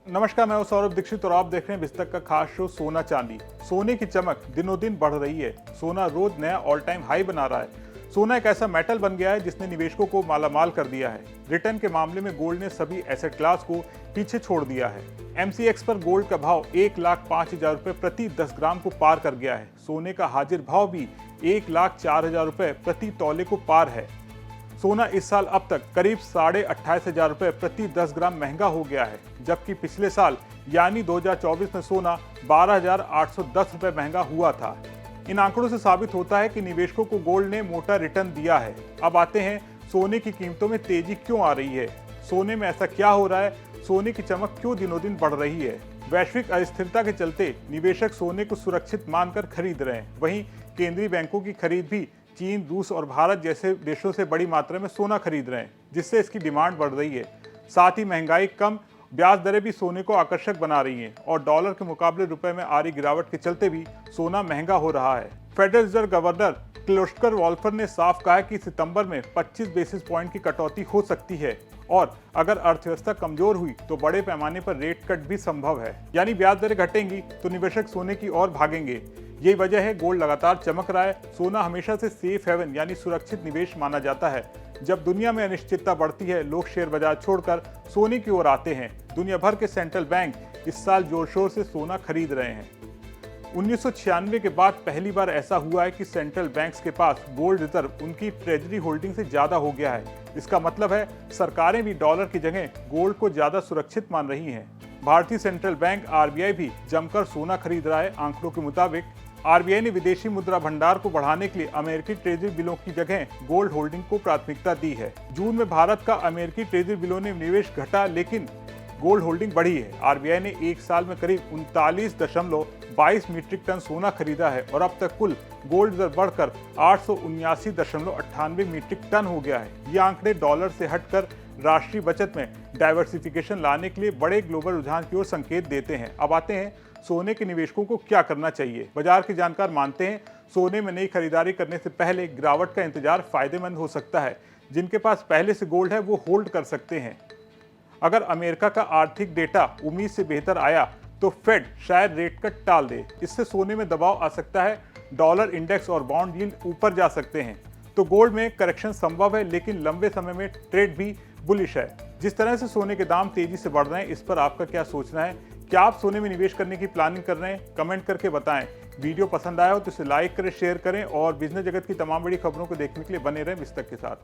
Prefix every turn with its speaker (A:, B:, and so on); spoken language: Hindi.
A: नमस्कार, मैं हूं सौरभ दीक्षित और आप देख रहे हैं बिस्तक का खास शो सोना चांदी। सोने की चमक दिनों दिन बढ़ रही है। सोना रोज नया ऑल टाइम हाई बना रहा है। सोना एक ऐसा मेटल बन गया है जिसने निवेशकों को मालामाल कर दिया है। रिटर्न के मामले में गोल्ड ने सभी एसेट क्लास को पीछे छोड़ दिया है। MCX पर गोल्ड का भाव 1,05,000 रुपए प्रति 10 ग्राम को पार कर गया है। सोने का हाजिर भाव भी 1,04,000 रुपए प्रति तौले को पार है। सोना इस साल अब तक करीब 28,500 रुपए प्रति 10 ग्राम महंगा हो गया है, जबकि पिछले साल यानी 2024 में सोना 12,810 रुपए महंगा हुआ था। इन आंकड़ों से साबित होता है कि निवेशकों को गोल्ड ने मोटा रिटर्न दिया है। अब आते हैं सोने की कीमतों में तेजी क्यों आ रही है, सोने में ऐसा क्या हो रहा है, सोने की चमक क्यों दिनों दिन बढ़ रही है। वैश्विक अस्थिरता के चलते निवेशक सोने को सुरक्षित मानकर खरीद रहे हैं। वहीं केंद्रीय बैंकों की खरीद भी चीन, रूस और भारत जैसे देशों से बड़ी मात्रा में सोना खरीद रहे हैं, जिससे इसकी डिमांड बढ़ रही है। साथ ही महंगाई, कम ब्याज दरें भी सोने को आकर्षक बना रही हैं और डॉलर के मुकाबले रुपए में आ रही गिरावट के चलते भी सोना महंगा हो रहा है। फेडरल रिजर्व गवर्नर क्लोस्टर वॉल्फर ने साफ कहा है कि सितंबर में 25 बेसिस पॉइंट की कटौती हो सकती है और अगर अर्थव्यवस्था कमजोर हुई तो बड़े पैमाने पर रेट कट भी संभव है। यानी ब्याज दरें घटेंगी तो निवेशक सोने की ओर भागेंगे। यही वजह है गोल्ड लगातार चमक रहा है। सोना हमेशा से सेफ हेवन यानी सुरक्षित निवेश माना जाता है। जब दुनिया में अनिश्चितता बढ़ती है, लोग शेयर बाजार छोड़कर सोने की ओर आते हैं। दुनिया भर के सेंट्रल बैंक इस साल जोर शोर से सोना खरीद रहे हैं। 1996 के बाद पहली बार ऐसा हुआ है कि सेंट्रल बैंक्स के पास गोल्ड रिजर्व उनकी ट्रेजरी होल्डिंग से ज्यादा हो गया है। इसका मतलब है सरकारें भी डॉलर की जगह गोल्ड को ज्यादा सुरक्षित मान रही हैं। भारतीय सेंट्रल बैंक RBI भी जमकर सोना खरीद रहा है। आंकड़ों के मुताबिक RBI ने विदेशी मुद्रा भंडार को बढ़ाने के लिए अमेरिकी ट्रेजरी बिलों की जगह गोल्ड होल्डिंग को प्राथमिकता दी है। जून में भारत का अमेरिकी ट्रेजरी बिलों ने निवेश घटा, लेकिन गोल्ड होल्डिंग बढ़ी है। RBI ने एक साल में करीब 39.22 मीट्रिक टन सोना खरीदा है और अब तक कुल गोल्ड रिजर्व बढ़कर 879.98 मीट्रिक टन हो गया है। ये आंकड़े डॉलर से हटकर राष्ट्रीय बचत में डाइवर्सिफिकेशन लाने के लिए बड़े ग्लोबल रुझान की ओर संकेत देते हैं। अब आते हैं सोने के निवेशकों को क्या करना चाहिए। बाजार के जानकार मानते हैं सोने में नई खरीदारी करने से पहले गिरावट का इंतजार फायदेमंद हो सकता है। जिनके पास पहले से गोल्ड है वो होल्ड कर सकते हैं। अगर अमेरिका का आर्थिक डेटा उम्मीद से बेहतर आया तो फेड शायद रेट कट टाल दे। इससे सोने में दबाव आ सकता है, डॉलर इंडेक्स और बॉन्ड यील्ड ऊपर जा सकते हैं। तो गोल्ड में करेक्शन संभव है, लेकिन लंबे समय में ट्रेड भी बुलिश है। जिस तरह से सोने के दाम तेजी से बढ़ रहे हैं, इस पर आपका क्या सोचना है? क्या आप सोने में निवेश करने की प्लानिंग कर रहे हैं? कमेंट करके बताएं। वीडियो पसंद आया हो तो इसे लाइक करें, शेयर करें और बिजनेस जगत की तमाम बड़ी खबरों को देखने के लिए बने रहें बिस्तक के साथ।